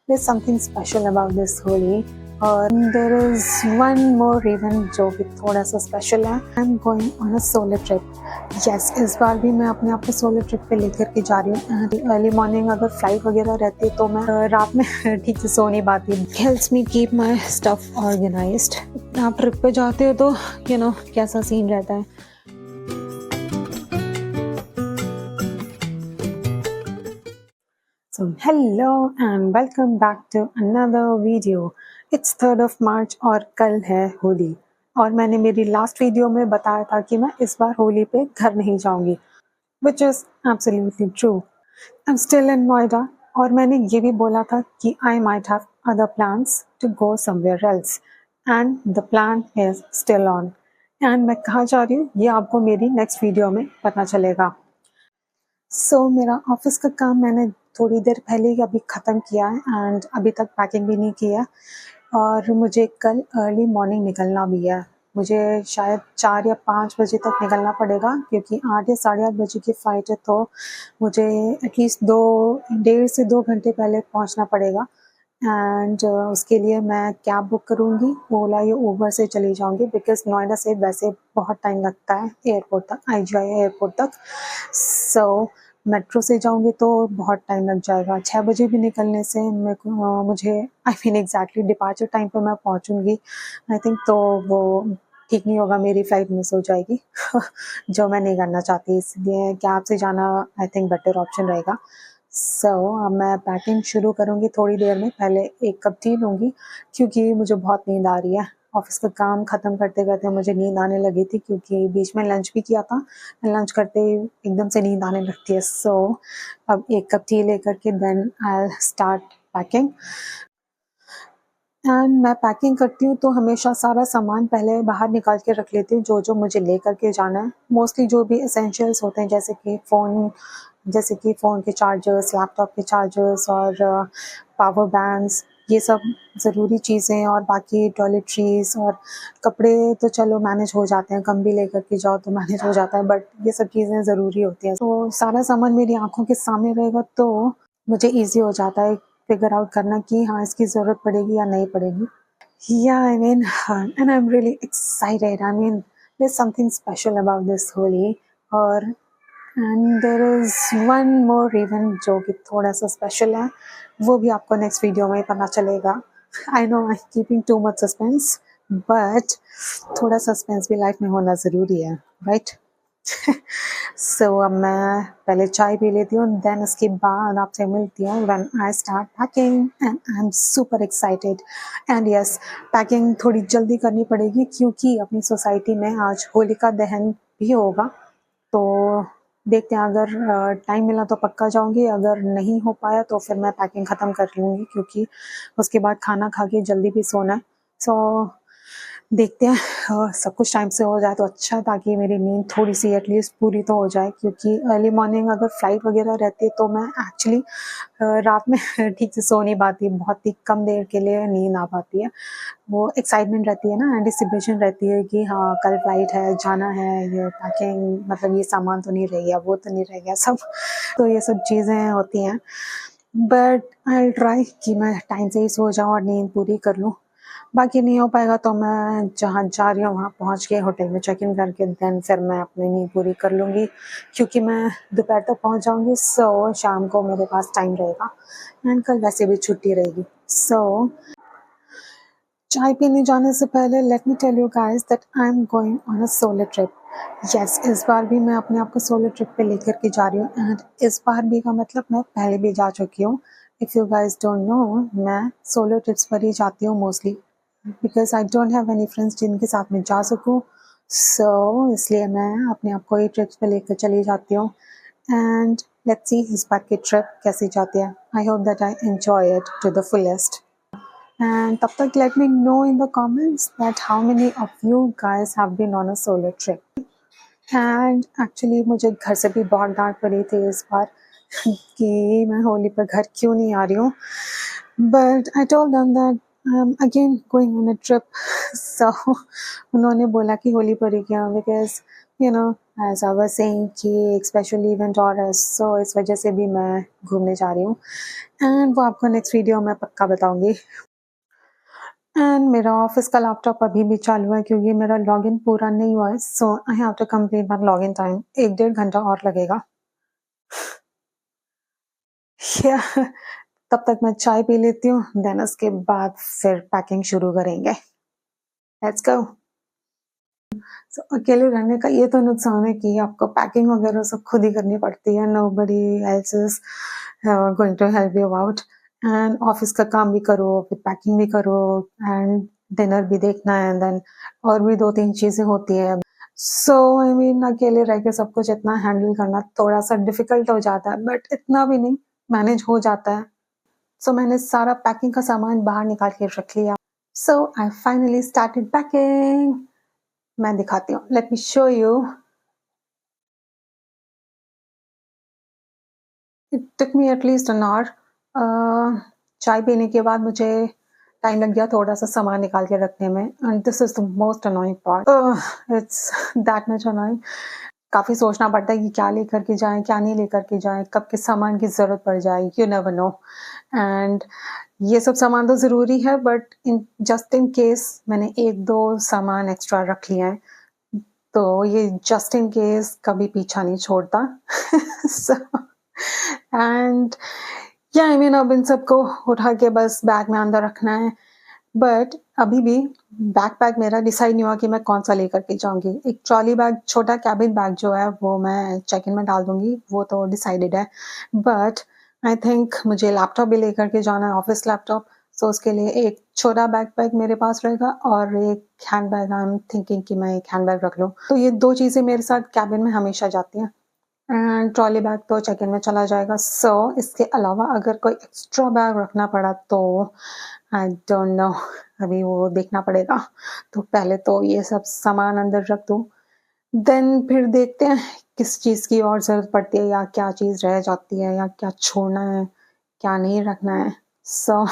There's something special about this Holi. और there is one more reason जो कि थोड़ा सा स्पेशल है. I'm going on a solo trip. Yes, इस बार भी मैं अपने आप को सोलो ट्रिप पे लेकर के जा रही हूँ. अर्ली मॉर्निंग अगर फ्लाइट वगैरह रहती है तो मैं रात में ठीक से सो नहीं पाती. Helps me keep my stuff organised. आप ट्रिप पे जाते हो तो कैसा सीन रहता है. So hello and welcome back to another video. It's 3rd of March और कल है होली. और मैंने मेरी लास्ट वीडियो में बताया था कि मैं इस बार होली पे घर नहीं जाऊंगी, which is absolutely true. I'm still in Noida और मैंने ये भी बोला था कि I might have other plans to go somewhere else and the plan is still on. And मैं कहाँ जा रही हूँ ये आपको मेरी नेक्स्ट वीडियो में पता चलेगा. मेरा ऑफिस का काम मैंने थोड़ी देर पहले ही अभी ख़त्म किया है एंड अभी तक पैकिंग भी नहीं किया और मुझे कल अर्ली मॉर्निंग निकलना भी है. मुझे शायद 4 या 5 बजे तक निकलना पड़ेगा क्योंकि 8 या 8:30 बजे की फ़्लाइट है, तो मुझे एटलीस्ट 1.5 से 2 घंटे पहले पहुंचना पड़ेगा. एंड उसके लिए मैं कैब बुक करूँगी, ओला या ऊबर से चली जाऊँगी बिकॉज़ नोएडा से वैसे बहुत टाइम लगता है एयरपोर्ट तक, IGI एयरपोर्ट तक. मेट्रो से जाऊँगी तो बहुत टाइम लग जाएगा. 6 बजे भी निकलने से मुझे एग्जैक्टली डिपार्चर टाइम पे मैं पहुँचूँगी आई थिंक, तो वो ठीक नहीं होगा, मेरी फ़्लाइट मिस हो जाएगी जो मैं नहीं करना चाहती. इसलिए कैब से जाना आई थिंक बेटर ऑप्शन रहेगा. अब मैं पैकिंग शुरू करूँगी थोड़ी देर में. पहले एक कप टी लूँगी क्योंकि मुझे बहुत नींद आ रही है. ऑफिस का काम ख़त्म करते करते मुझे नींद आने लगी थी क्योंकि बीच में लंच भी किया था. लंच करते ही एकदम से नींद आने लगती है. अब एक कप टी लेकर के then I start packing. And मैं पैकिंग करती हूँ तो हमेशा सारा सामान पहले बाहर निकाल के रख लेती हूँ जो जो मुझे ले करके जाना है. मोस्टली जो भी एसेंशियल्स होते हैं जैसे कि फ़ोन के चार्जर्स, लैपटॉप के चार्जर्स और पावर बैंक्स, ये सब ज़रूरी चीज़ें. और बाकी टॉयलेटरीज़ और कपड़े तो चलो मैनेज हो जाते हैं, कम भी लेकर के जाओ तो मैनेज हो जाता है, बट ये सब चीज़ें ज़रूरी होती हैं. तो सारा सामान मेरी आँखों के सामने रहेगा तो मुझे ईज़ी हो जाता है फिगर आउट करना कि हाँ इसकी ज़रूरत पड़ेगी या नहीं पड़ेगी. Yeah, I mean, and I'm really excited. I mean, there's something special about this Holi. और and there is one more reason जो कि थोड़ा सा स्पेशल है, वो भी आपको नेक्स्ट वीडियो में पता चलेगा. I know I keeping too much suspense, but थोड़ा सस्पेंस भी लाइफ में होना ज़रूरी है, राइट? अब मैं पहले चाय पी लेती हूँ, देन उसके बाद आपसे मिलती हूँ when I start packing and I am super excited. And yes, packing थोड़ी जल्दी करनी पड़ेगी क्योंकि अपनी सोसाइटी में आज होलिका दहन भी होगा. तो देखते हैं, अगर टाइम मिला तो पक्का जाऊंगी, अगर नहीं हो पाया तो फिर मैं पैकिंग ख़त्म कर लूँगी क्योंकि उसके बाद खाना खा के जल्दी भी सोना है. देखते हैं, सब कुछ टाइम से हो जाए तो अच्छा है ताकि मेरी नींद थोड़ी सी एटलीस्ट पूरी तो हो जाए क्योंकि अर्ली मॉर्निंग अगर फ्लाइट वगैरह रहती है तो मैं एक्चुअली रात में ठीक से सो नहीं पाती, बहुत ही कम देर के लिए नींद आ पाती है. वो एक्साइटमेंट रहती है ना, एंटिसिपेशन रहती है कि हाँ कल फ्लाइट है, जाना है, ये पैकिंग मतलब ये सामान तो नहीं रह गया, वो तो नहीं रह गया सब. तो ये सब चीज़ें होती हैं, बट आई ट्राई कि मैं टाइम से ही सो जाऊँ और नींद पूरी कर लूँ. बाकी नहीं हो पाएगा तो मैं जहाँ जा रही हूँ वहाँ पहुँच के होटल में चेक इन करके देन फिर मैं अपनी नींद पूरी कर लूँगी क्योंकि मैं दोपहर तक पहुँच जाऊँगी. शाम को मेरे पास टाइम रहेगा एंड कल वैसे भी छुट्टी रहेगी. चाय पीने जाने से पहले let me tell you guys that I am going on a solo trip. Yes, इस बार भी मैं अपने आप को सोलो ट्रिप पे लेकर के जा रही हूँ एंड इस बार भी का मतलब मैं पहले भी जा चुकी हूँ. If you guys don't know, मैं सोलो ट्रिप्स पर ही जाती हूँ mostly because I don't have any friends जिनके साथ में जा सकूँ. इसलिए मैं अपने आप को ही ट्रिप्स पे लेकर चली जाती हूँ एंड लेट्स सी इस बार की ट्रिप कैसी जाती है. I hope that I enjoy it to the fullest. And तब तक let me know in the comments that how many of you guys have been on a solo trip. And actually मुझे घर से भी बहुत डांट पड़ी थी इस बार कि मैं होली पर घर क्यों नहीं आ रही हूँ. But I told them that I'm again going on a trip. So उन्होंने बोला कि होली पर ही क्या, because you know as I was saying कि एक स्पेशल इवेंट और है, सो इस वजह से भी मैं घूमने जा रही हूँ एंड वो आपको नेक्स्ट वीडियो में पक्का बताऊंगी। एंड मेरा ऑफिस का लैपटॉप अभी भी चालू है क्योंकि मेरा लॉगिन पूरा नहीं हुआ है, so I have to complete my login time. 1-1.5 घंटा और लगेगा। या तब तक मैं चाय पी लेती हूँ, देन उसके बाद फिर पैकिंग शुरू करेंगे। Let's go. सो अकेले रहने का ये तो नुकसान है कि आपको पैकिंग वगैरह सब खुद ही करनी पड़ती है। Nobody else is going to help you out. And office का काम भी करो, फिर पैकिंग भी करो एंड डिनर भी देखना है, देन और भी 2-3 चीजें होती है। सो आई मीन अकेले रह के सब कुछ इतना हैंडल करना थोड़ा सा डिफिकल्ट हो जाता है, बट इतना भी नहीं, मैनेज हो जाता है। सो मैंने सारा पैकिंग का सामान बाहर निकाल के रख लिया। सो आई फाइनली स्टार्टेड पैकिंग। मैं दिखाती हूँ, let me show you. It took me at least an hour. चाय पीने के बाद मुझे टाइम लग गया थोड़ा सा सामान निकाल के रखने में, and this is the most annoying part. It's that much annoying. काफी सोचना पड़ता है कि क्या लेकर के जाएं, क्या नहीं लेकर के जाएं, कब किस सामान की जरूरत पड़ जाए, यू नेवर नो। एंड ये सब सामान तो जरूरी है, but in just in case मैंने 1-2 सामान एक्स्ट्रा रख लिया है, तो ये जस्ट इन केस कभी पीछा नहीं छोड़ता। so, एंड या आई मीन अब इन सबको उठा के बस बैग में अंदर रखना है, बट अभी भी बैकपैक मेरा डिसाइड नहीं हुआ कि मैं कौन सा लेकर के जाऊंगी। एक ट्रॉली बैग, छोटा कैबिन बैग जो है वो मैं चेक इन में डाल दूंगी, वो तो डिसाइडेड है। बट आई थिंक मुझे लैपटॉप भी लेकर के जाना है, ऑफिस लैपटॉप। सो उसके लिए एक छोटा बैकपैक मेरे पास रहेगा और एक hand bag. I am thinking कि मैं एक हैंड बैग रख लूँ, तो ये 2 चीज़ें मेरे साथ कैबिन में हमेशा जाती हैं। एंड ट्रॉली बैग तो चेक इन में चला जाएगा। सो इसके अलावा अगर कोई एक्स्ट्रा बैग रखना पड़ा तो आई डोंट नो, अभी वो देखना पड़ेगा। तो पहले तो ये सब सामान अंदर रख दूँ, देन फिर देखते हैं किस चीज़ की और ज़रूरत पड़ती है, या क्या चीज़ रह जाती है, या क्या छोड़ना है, क्या नहीं रखना है। So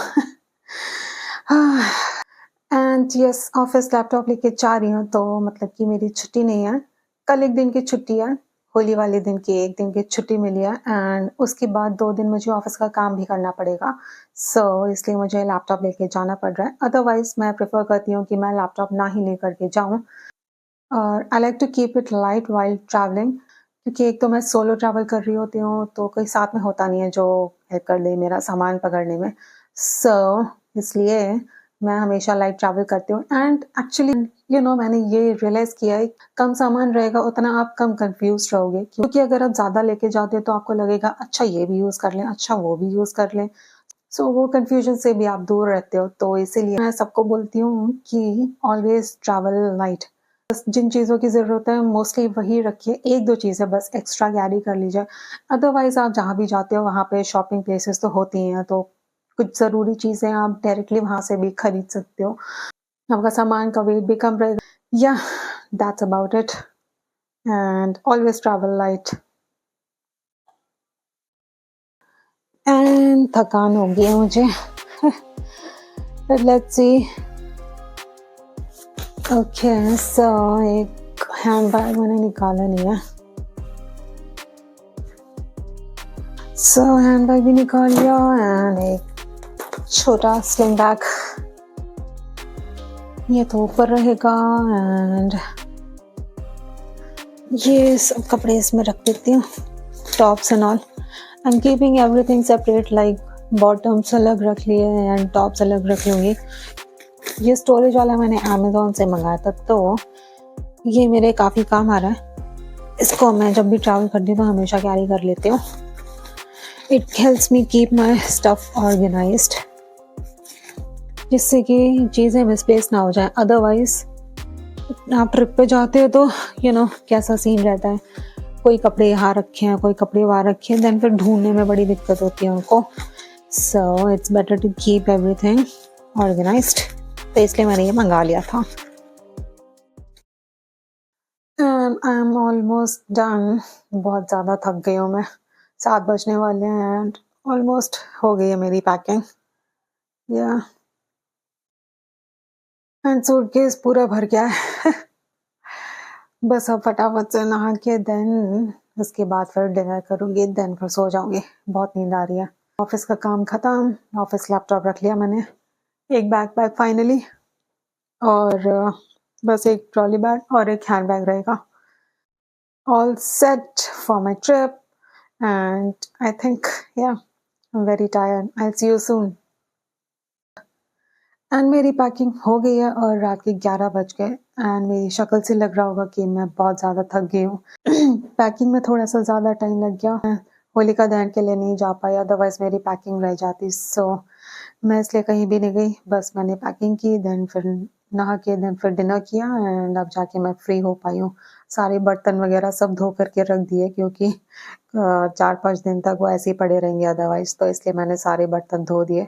and yes, office laptop लेके जा रही हूँ, तो मतलब कि मेरी छुट्टी नहीं है। कल 1 दिन की छुट्टी है, होली वाले दिन की 1 दिन की छुट्टी मिली है, एंड उसके बाद 2 दिन मुझे ऑफिस का काम भी करना पड़ेगा। सो इसलिए मुझे लैपटॉप लेके जाना पड़ रहा है। अदरवाइज मैं प्रेफर करती हूँ कि मैं लैपटॉप ना ही लेकर के जाऊँ, और I like to keep it light while travelling, क्योंकि एक तो मैं सोलो ट्रैवल कर रही होती हूँ, तो कोई साथ में होता नहीं है जो हेल्प कर दे मेरा सामान पकड़ने में। सो इसलिए मैं हमेशा लाइट ट्रैवल करती हूँ। एंड एक्चुअली यू नो मैंने ये रियलाइज़ किया है, कम सामान रहेगा उतना आप कम कंफ्यूज रहोगे, क्योंकि अगर आप ज़्यादा लेके जाते हो तो आपको लगेगा अच्छा ये भी यूज़ कर लें, अच्छा वो भी यूज़ कर लें। सो वो कन्फ्यूजन से भी आप दूर रहते हो, तो इसीलिए मैं सबको बोलती हूँ कि ऑलवेज ट्रैवल लाइट। बस जिन चीज़ों की ज़रूरत है मोस्टली वही रखिए, 1-2 चीज़ें बस एक्स्ट्रा कैरी कर लीजिए। अदरवाइज़ आप जहाँ भी जाते हो वहाँ पे शॉपिंग प्लेसेस तो होती हैं, तो कुछ ज़रूरी चीज़ें आप डायरेक्टली वहाँ से भी खरीद सकते हो। आपका सामान का वेट भी कम रहेगा। या that's about it, and always travel light. And थकान हो गई है मुझे। Let's see. ओके, सो एक हैंड बैग मैंने निकाला नहीं है, सो हैंड बैग भी निकाल लिया, एंड एक छोटा स्लिंग बैग, ये तो ऊपर रहेगा, एंड ये सब कपड़े इसमें रख देती हूँ, tops and all. I am keeping everything separate, like bottoms अलग रख लिए एंड टॉप्स अलग रख लूँगी। ये स्टोरेज वाला मैंने अमेज़ॉन से मंगाया था, तो ये मेरे काफ़ी काम आ रहा है। इसको मैं जब भी ट्रैवल करती हूँ तो हमेशा कैरी कर लेती हूँ। It helps me keep my stuff organised, जिससे कि चीज़ें मिसप्लेस ना हो जाए। अदरवाइज आप ट्रिप पे जाते हो तो यू नो कैसा सीन रहता है, कोई कपड़े यहाँ रखे हैं, कोई कपड़े वहाँ रखे हैं, देन फिर ढूंढने में बड़ी दिक्कत होती है उनको। So it's better to keep everything organised, तो इसलिए मैंने ये मंगा लिया था। I am almost done. बहुत ज़्यादा थक गई हूँ मैं, 7 बजने वाले हैं एंड ऑलमोस्ट हो गई है मेरी पैकिंग। या एंड सूटकेस पूरा भर गया है। बस अब फटाफट से नहा के देन उसके बाद फिर डिनर करूँगी, देन फिर सो जाऊँगी। बहुत नींद आ रही है। ऑफ़िस का काम ख़त्म, ऑफ़िस लैपटॉप रख लिया मैंने, एक बैकपैक फाइनली और बस एक ट्रॉली बैग और एक हैंड बैग रहेगा। All set for my trip and I think, yeah, I'm very tired. I'll see you soon. And मेरी पैकिंग हो गई है और रात के 11 बज गए एंड मेरी शक्ल से लग रहा होगा कि मैं बहुत ज़्यादा थक गई हूँ। पैकिंग में थोड़ा सा ज़्यादा टाइम लग गया। मैं होलिका दहन के लिए नहीं जा पाई, अदरवाइज़ मेरी पैकिंग रह जाती। सो मैं इसलिए कहीं भी नहीं गई, बस मैंने पैकिंग की, देन फिर नहा के देन फिर डिनर किया एंड अब जाके मैं फ्री हो पाई हूँ। सारे बर्तन वगैरह सब धो करके रख दिए क्योंकि 4-5 दिन तक वो ऐसे ही पड़े रहेंगे अदरवाइज़, तो इसलिए मैंने सारे बर्तन धो दिए।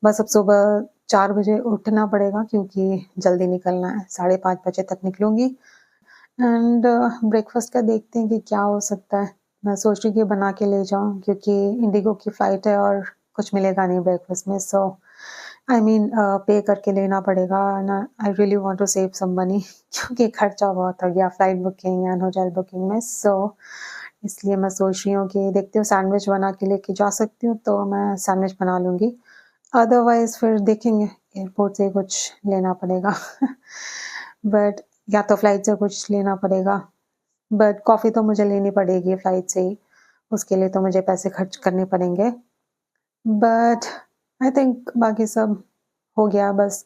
बस अब सुबह 4 बजे उठना पड़ेगा क्योंकि जल्दी निकलना है, 5:30 बजे तक निकलूँगी एंड ब्रेकफ़ास्ट का देखते हैं कि क्या हो सकता है। मैं सोच रही हूँ कि बना के ले जाऊँ क्योंकि इंडिगो की फ़्लाइट है और कुछ मिलेगा नहीं ब्रेकफ़ास्ट में, सो आई मीन पे करके लेना पड़ेगा and I really want to save some money क्योंकि खर्चा बहुत हो गया flight booking and hotel booking में, सो इसलिए मैं सोच रही हूँ कि देखती हूँ सैंडविच बना के लेके जा सकती हूँ तो मैं सैंडविच बना लूँगी। अदरवाइज़ फिर देखेंगे, एयरपोर्ट से कुछ लेना पड़ेगा बट या तो फ्लाइट से कुछ लेना पड़ेगा, बट कॉफ़ी तो मुझे लेनी पड़ेगी फ्लाइट से ही, उसके लिए तो मुझे पैसे खर्च करने पड़ेंगे। बट आई थिंक बाकी सब हो गया, बस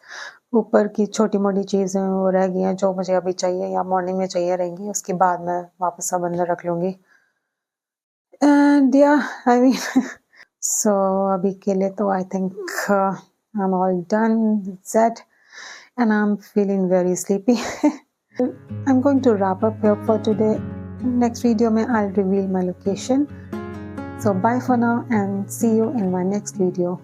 ऊपर की छोटी-मोटी चीज़ें वो रह गई हैं जो मुझे अभी चाहिए या मॉर्निंग में चाहिए रहेंगी, उसके बाद मैं वापस सब अंदर रख लूँगी। एंड या आई मीन सो अभी के लिए तो I think I am all done, set and I'm feeling very sleepy. I'm going to wrap up here for today. Next video mein I'll reveal my location. So bye for now and see you in my next video.